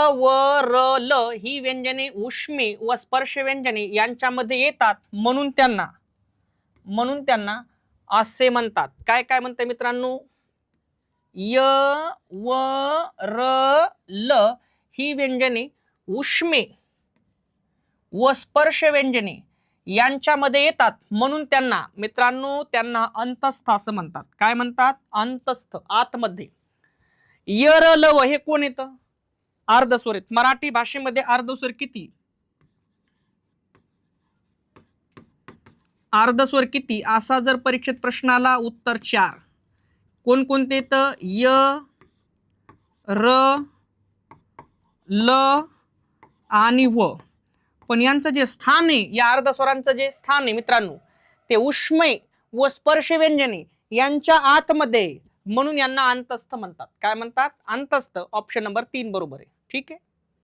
व र ल ही व्यंजने उष्मे व स्पर्श व्यंजने यांच्यामध्ये येतात, म्हणून त्यांना असे म्हणतात. काय काय म्हणते मित्रांनो? य व र ल ही व्यंजने उष्मे व स्पर्श व्यंजने यांच्यामध्ये येतात, म्हणून त्यांना मित्रांनो त्यांना अंतस्थ असं म्हणतात. काय म्हणतात? अंतस्थ, आतमध्ये. य र ल व हे कोण येतं? अर्धस्वर आहेत. मराठी भाषेमध्ये अर्धस्वर किती? अर्धस्वर किती असा जर परीक्षेत प्रश्न आला, उत्तर 4. कोणकोणते येतं? य र ल आणि व. पण यांचं जे स्थान आहे, या अर्धस्वरांचं जे स्थान आहे मित्रांनो, ते उष्मे व स्पर्श व्यंजने यांच्या आतमध्ये, म्हणून यांना अंतस्थ म्हणतात. काय म्हणतात? अंतस्थ. ऑप्शन नंबर 3 बरोबर आहे. ठीक आहे.